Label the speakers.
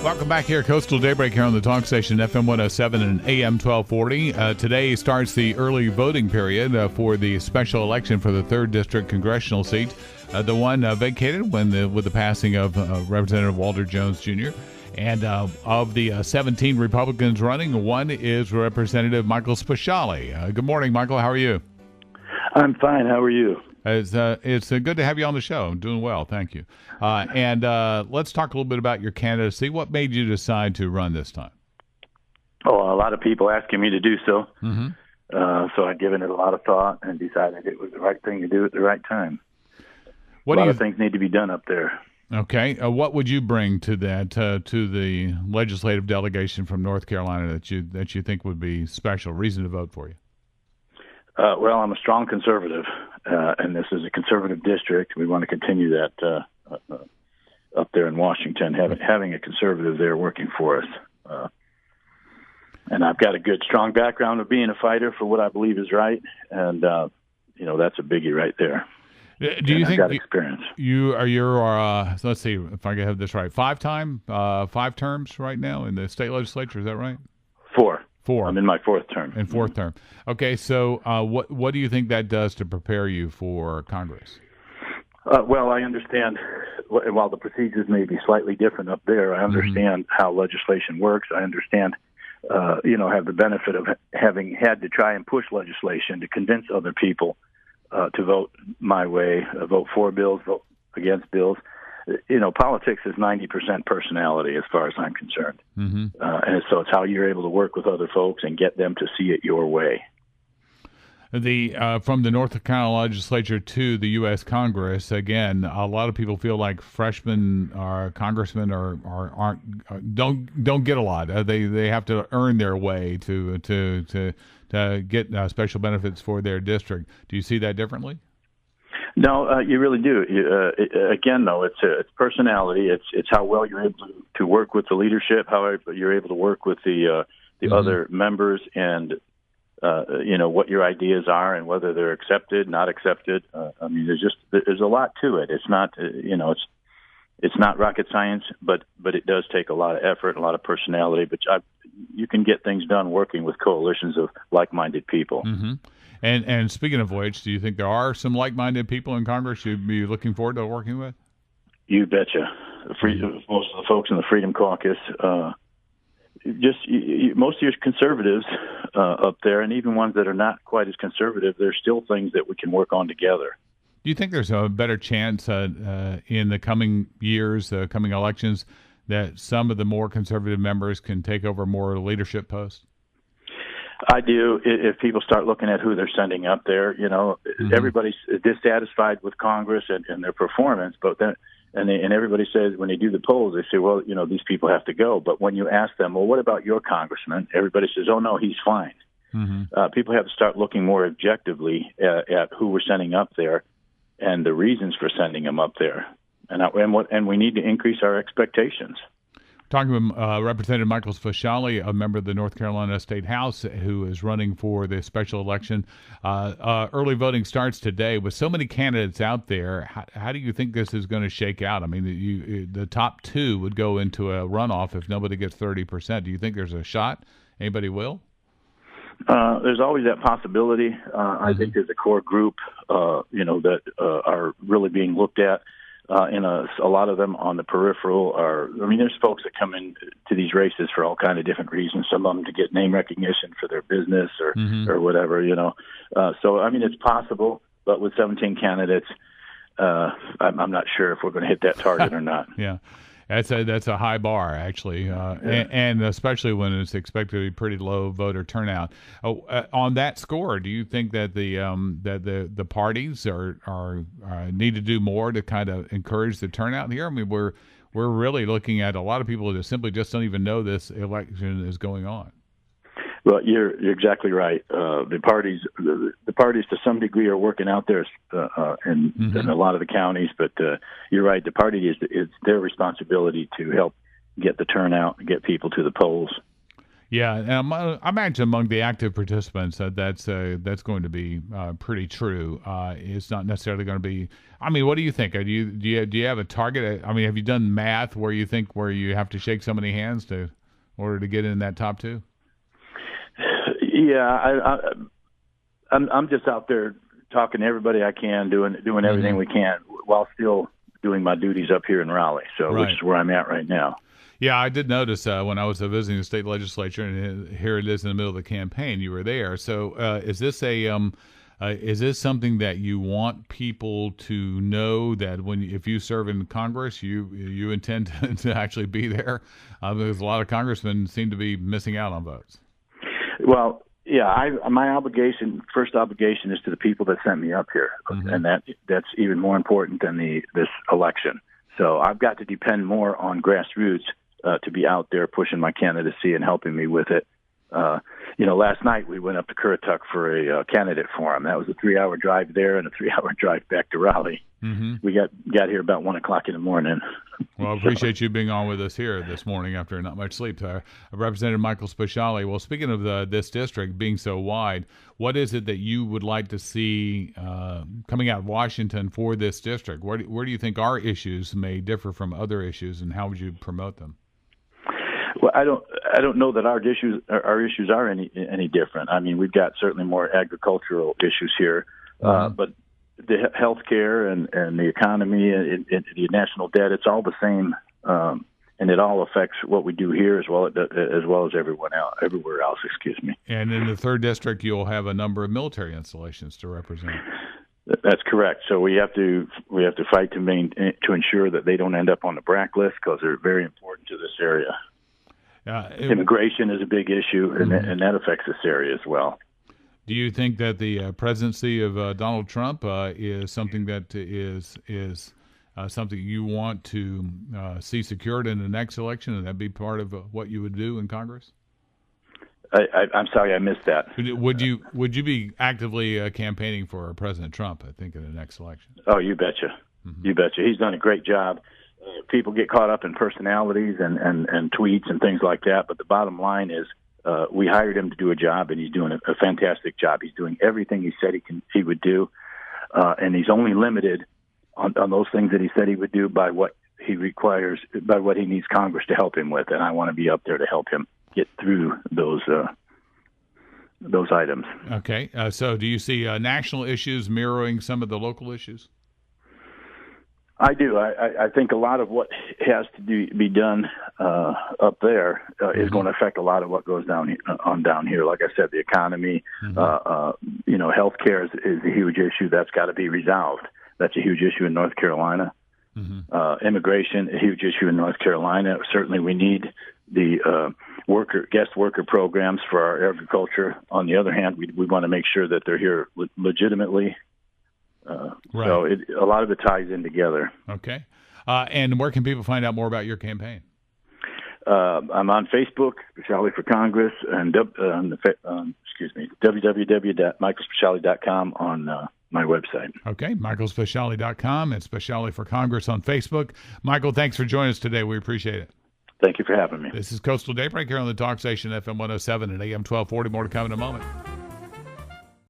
Speaker 1: Welcome back here, Coastal Daybreak here on the talk station, FM 107 and AM 1240. Today starts the early voting period for the special election for the 3rd District congressional seat, the one vacated with the passing of Representative Walter Jones Jr. And of the 17 Republicans running, one is Representative Michael Speciale. Good morning, Michael. How are you?
Speaker 2: I'm fine. How are you?
Speaker 1: It's good to have you on the show. I'm doing well, thank you. And let's talk a little bit about your candidacy. What made you decide to run this time?
Speaker 2: Oh, a lot of people asking me to do so. Mm-hmm. So I'd given it a lot of thought and decided it was the right thing to do at the right time. A lot of things need to be done up there.
Speaker 1: Okay. What would you bring to that to the legislative delegation from North Carolina that you think would be special, reason to vote for you?
Speaker 2: Well, I'm a strong conservative, and this is a conservative district. We want to continue that up there in Washington, having a conservative there working for us. And I've got a good, strong background of being a fighter for what I believe is right, and that's a biggie right there.
Speaker 1: Do you think
Speaker 2: I've got experience?
Speaker 1: You're let's see if I have this right, 5 terms right now in the state legislature. Is that right?
Speaker 2: 4.
Speaker 1: 4.
Speaker 2: I'm in my 4th term.
Speaker 1: In 4th term. Okay, so what do you think that does to prepare you for Congress?
Speaker 2: Well, I understand. While the procedures may be slightly different up there, I understand how legislation works. I understand, have the benefit of having had to try and push legislation to convince other people to vote my way, vote for bills, vote against bills. Politics is 90% personality as far as I'm concerned. Mm-hmm. And so it's how you're able to work with other folks and get them to see it your way.
Speaker 1: From the North Carolina legislature to the U.S. Congress, again, a lot of people feel like freshmen or congressmen don't get a lot. They have to earn their way to get special benefits for their district. Do you see that differently?
Speaker 2: No, you really do. Again, though, it's personality. It's how well you're able to work with the leadership, how you're able to work with the other members, and what your ideas are and whether they're accepted, not accepted. There's a lot to it. It's not it's not rocket science, but it does take a lot of effort, a lot of personality. But you can get things done working with coalitions of like-minded people. Mm-hmm.
Speaker 1: And speaking of which, do you think there are some like-minded people in Congress you'd be looking forward to working with?
Speaker 2: You betcha. Most of the folks in the Freedom Caucus, most of your conservatives up there, and even ones that are not quite as conservative, there's still things that we can work on together.
Speaker 1: Do you think there's a better chance in the coming years, coming elections, that some of the more conservative members can take over more leadership posts?
Speaker 2: I do. If people start looking at who they're sending up there, everybody's dissatisfied with Congress and their performance, but then and everybody says when they do the polls, they say, well, these people have to go. But when you ask them, well, what about your congressman? Everybody says, oh no, he's fine. Mm-hmm. People have to start looking more objectively at who we're sending up there and the reasons for sending them up there, and we need to increase our expectations.
Speaker 1: Talking with Representative Michael Speciale, a member of the North Carolina State House, who is running for the special election. Early voting starts today. With so many candidates out there, how do you think this is going to shake out? I mean, the top 2 would go into a runoff if nobody gets 30%. Do you think there's a shot? Anybody will?
Speaker 2: There's always that possibility. I think there's a core group, that are really being looked at. A lot of them on the peripheral there's folks that come in to these races for all kind of different reasons. Some of them to get name recognition for their business or whatever, So, it's possible, but with 17 candidates, I'm not sure if we're going to hit that target or not.
Speaker 1: Yeah. That's a high bar, actually, and especially when it's expected to be pretty low voter turnout. On that score, do you think that the parties are need to do more to kind of encourage the turnout here? I mean, we're really looking at a lot of people that simply just don't even know this election is going on.
Speaker 2: Well, you're exactly right. The parties to some degree are working out there in a lot of the counties, but you're right. The party it's their responsibility to help get the turnout and get people to the polls.
Speaker 1: Yeah, and I imagine among the active participants that's going to be pretty true. It's not necessarily going to be. I mean, what do you think? Do you have a target? I mean, have you done math where you have to shake so many hands in order to get in that top two?
Speaker 2: Yeah, I'm just out there talking to everybody I can, doing everything we can while still doing my duties up here in Raleigh. So,
Speaker 1: right.
Speaker 2: Which is where I'm at right now.
Speaker 1: Yeah, I did notice when I was visiting the state legislature, and here it is in the middle of the campaign. You were there. So, is this something that you want people to know that if you serve in Congress, you intend to actually be there? Because a lot of congressmen seem to be missing out on votes.
Speaker 2: Well, yeah, my first obligation is to the people that sent me up here, and that's even more important than this election. So I've got to depend more on grassroots to be out there pushing my candidacy and helping me with it. Last night we went up to Currituck for a candidate forum. That was a 3-hour drive there and a 3-hour drive back to Raleigh. Mm-hmm. We got here about 1:00 in the morning.
Speaker 1: Well, I appreciate you being on with us here this morning after not much sleep. Representative Michael Speciale. Well, speaking of this district being so wide, what is it that you would like to see coming out of Washington for this district? Where do you think our issues may differ from other issues, and how would you promote them?
Speaker 2: Well, I don't know that our issues are any different. I mean, we've got certainly more agricultural issues here, but the health care and the economy and the national debt, it's all the same, and it all affects what we do here as well as everywhere else. Excuse me.
Speaker 1: And in the 3rd district, you'll have a number of military installations to represent.
Speaker 2: That's correct. So we have to fight to ensure that they don't end up on the BRAC list because they're very important to this area. Immigration is a big issue, and that affects this area as well.
Speaker 1: Do you think that the presidency of Donald Trump is something that is something you want to see secured in the next election, and that be part of what you would do in Congress?
Speaker 2: I'm sorry, I missed that.
Speaker 1: Would you be actively campaigning for President Trump, I think, in the next election?
Speaker 2: Oh, you betcha. Mm-hmm. You betcha. He's done a great job. People get caught up in personalities and tweets and things like that, but the bottom line is we hired him to do a job, and he's doing a fantastic job. He's doing everything he said he would do, and he's only limited on those things that he said he would do by what he requires, by what he needs Congress to help him with, and I want to be up there to help him get through those items.
Speaker 1: Okay, so do you see national issues mirroring some of the local issues?
Speaker 2: I do. I think a lot of what has to be done up there is going to affect a lot of what goes down here. Like I said, the economy, healthcare is a huge issue that's got to be resolved. That's a huge issue in North Carolina. Mm-hmm. Immigration, a huge issue in North Carolina. Certainly, we need the guest worker programs for our agriculture. On the other hand, we want to make sure that they're here legitimately. Right. So a lot of it ties in together.
Speaker 1: Okay. And where can people find out more about your campaign?
Speaker 2: I'm on Facebook, Speciale for Congress, and www.michaelspeciale.com on my website.
Speaker 1: Okay, michaelspeciale.com and Speciale for Congress on Facebook. Michael, thanks for joining us today. We appreciate it.
Speaker 2: Thank you for having me.
Speaker 1: This is Coastal Daybreak here on the Talk Station, FM 107 and AM 1240. More to come in a moment.